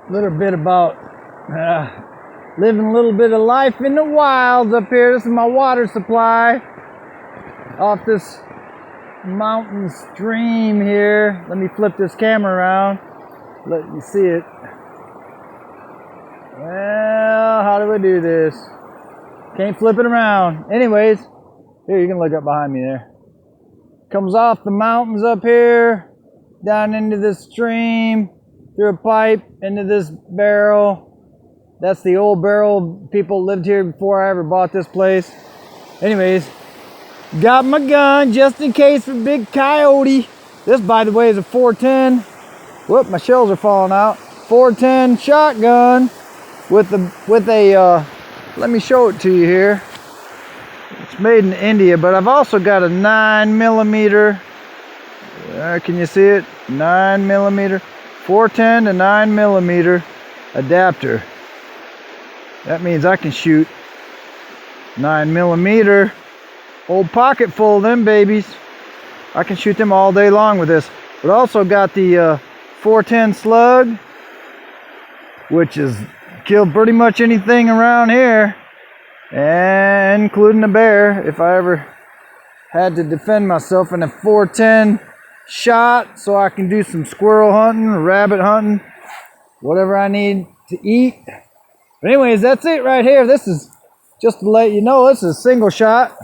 little bit about living a little bit of life in the wilds up here. This is my water supply off this mountain stream here. Let me flip this camera around, let you see it. Well, how do I do this? Can't flip it around. Anyways, here, you can look up behind me there. Comes off the mountains up here, down into this stream, through a pipe, into this barrel. That's the old barrel. People lived here before I ever bought this place. Anyways, got my gun just in case for big coyote. This, by the way, is a 410. Whoop, my shells are falling out. 410 shotgun with a let me show it to you here. It's made in India, but I've also got a 9mm. Can you see it? 9mm, 410 to 9mm adapter. That means I can shoot 9mm. Old pocket full of them babies. I can shoot them all day long with this. But also got the 410 slug, which is killed pretty much anything around here, and including a bear if I ever had to defend myself. In a 410 shot, so I can do some squirrel hunting, rabbit hunting, whatever I need to eat. But anyways, that's it right here. This is just to let you know, this is a single shot.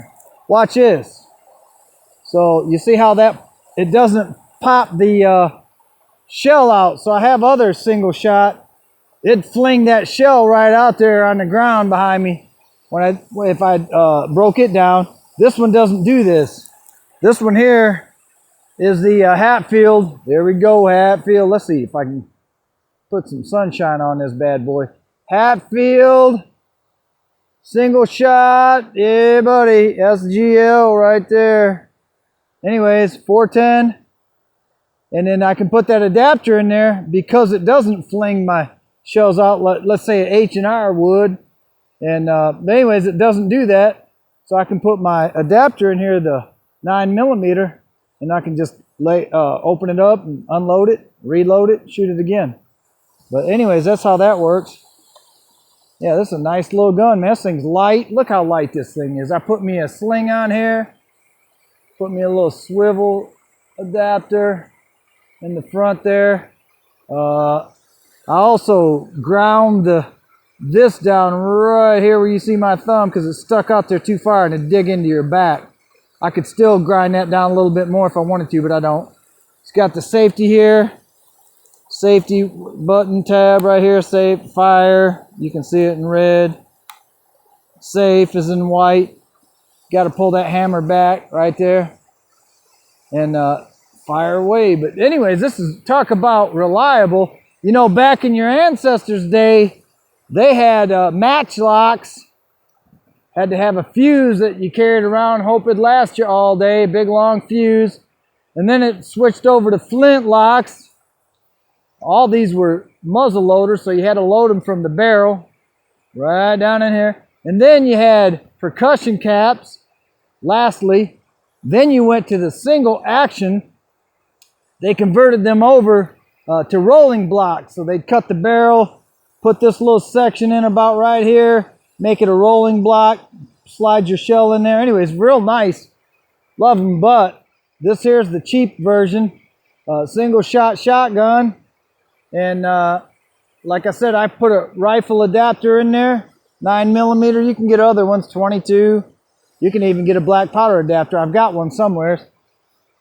Watch this. So you see how that it doesn't pop the shell out. So I have other single shot. It'd fling that shell right out there on the ground behind me if I broke it down. This one doesn't do this. This one here is the Hatfield. There we go, Hatfield. Let's see if I can put some sunshine on this bad boy. Hatfield, single shot. Yeah, buddy. SGL right there. Anyways, 410. And then I can put that adapter in there because it doesn't fling my shells out, let's say an H&R would. And anyways, it doesn't do that. So I can put my adapter in here, the 9mm, and I can just open it up and unload it, reload it, shoot it again. But anyways, that's how that works. Yeah, this is a nice little gun, man. This thing's light. Look how light this thing is. I put me a sling on here, put me a little swivel adapter in the front there. I also ground this down right here where you see my thumb because it's stuck out there too far and it'd dig into your back. I could still grind that down a little bit more if I wanted to, but I don't. It's got the safety here. Safety button tab right here. Safe, fire. You can see it in red. Safe is in white. Got to pull that hammer back right there. And fire away. But anyways, this is talk about reliable. You know, back in your ancestors' day, they had matchlocks. Had to have a fuse that you carried around, hope it'd last you all day, big long fuse. And then it switched over to flint locks. All these were muzzle loaders, so you had to load them from the barrel right down in here. And then you had percussion caps. Lastly, then you went to the single action. They converted them over to rolling blocks. So they'd cut the barrel, put this little section in about right here, make it a rolling block, slide your shell in there. Anyways, real nice. Love them, but this here's the cheap version, single shot shotgun. And like I said, I put a rifle adapter in there, 9mm. You can get other ones, 22. You can even get a black powder adapter. I've got one somewhere.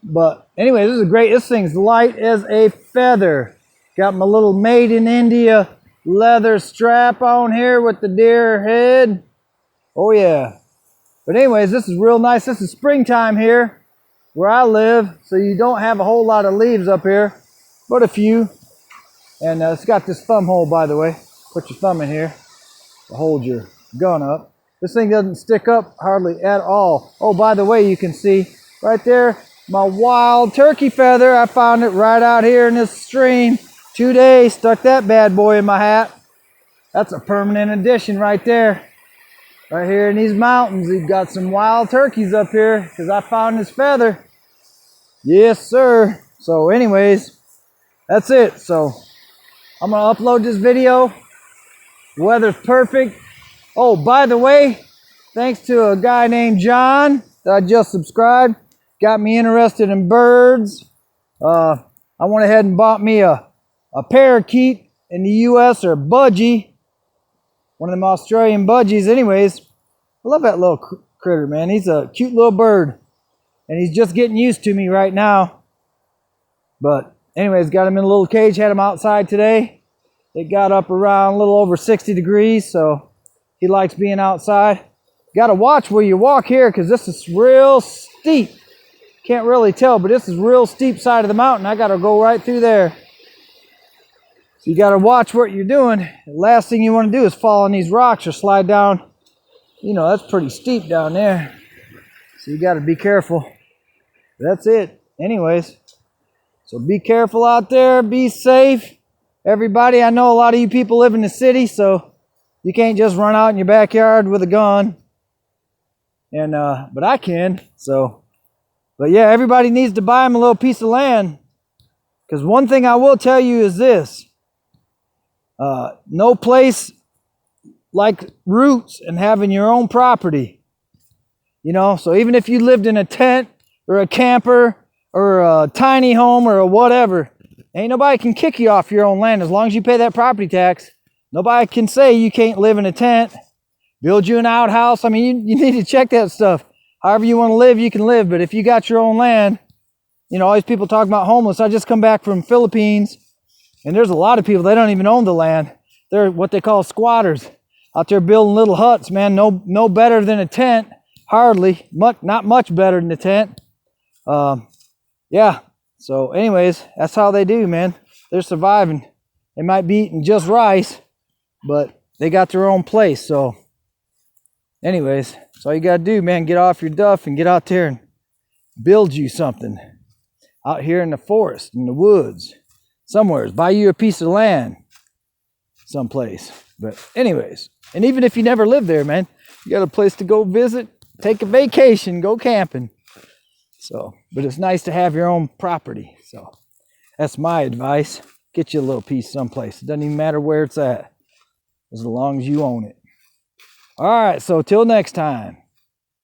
But anyway, this is great. This thing's light as a feather. Got my little made in India leather strap on here with the deer head. Oh yeah. But anyways, this is real nice. This is springtime here where I live, so you don't have a whole lot of leaves up here, but a few. And it's got this thumb hole, by the way. Put your thumb in here to hold your gun up. This thing doesn't stick up hardly at all. Oh, by the way, you can see right there my wild turkey feather. I found it right out here in this stream. 2 days, stuck that bad boy in my hat. That's a permanent addition right there. Right here in these mountains, we've got some wild turkeys up here because I found this feather. Yes, sir. So anyways, that's it. So I'm gonna upload this video. Weather's perfect. Oh, by the way, thanks to a guy named John that I just subscribed, got me interested in birds. I went ahead and bought me a parakeet in the US, or a budgie, one of them Australian budgies. Anyways, I love that little critter, man. He's a cute little bird, and he's just getting used to me right now. But anyways, got him in a little cage, had him outside today. It got up around a little over 60 degrees, so he likes being outside. Got to watch where you walk here, because this is real steep. Can't really tell, but this is real steep side of the mountain. I got to go right through there. So you got to watch what you're doing. The last thing you want to do is fall on these rocks or slide down. You know, that's pretty steep down there. So you got to be careful. That's it. Anyways, so be careful out there. Be safe. Everybody, I know a lot of you people live in the city, so you can't just run out in your backyard with a gun. And but I can. But yeah, everybody needs to buy them a little piece of land. Because one thing I will tell you is this. No place like roots and having your own property. You know, so even if you lived in a tent or a camper or a tiny home or a whatever, ain't nobody can kick you off your own land as long as you pay that property tax. Nobody can say you can't live in a tent, build you an outhouse. I mean, you need to check that stuff. However you want to live, you can live. But if you got your own land, you know, all these people talk about homeless. I just come back from Philippines, and there's a lot of people, they don't even own the land. They're what they call squatters. Out there building little huts, man. No better than a tent. Hardly. Not much better than a tent. Yeah. So anyways, that's how they do, man. They're surviving. They might be eating just rice, but they got their own place. So anyways, that's all you got to do, man. Get off your duff and get out there and build you something. Out here in the forest, in the woods, somewhere. Buy you a piece of land someplace. But anyways, and even if you never live there, man, you got a place to go visit, take a vacation, go camping. So, but it's nice to have your own property. So that's my advice. Get you a little piece someplace. It doesn't even matter where it's at, as long as you own it. All right, so till next time.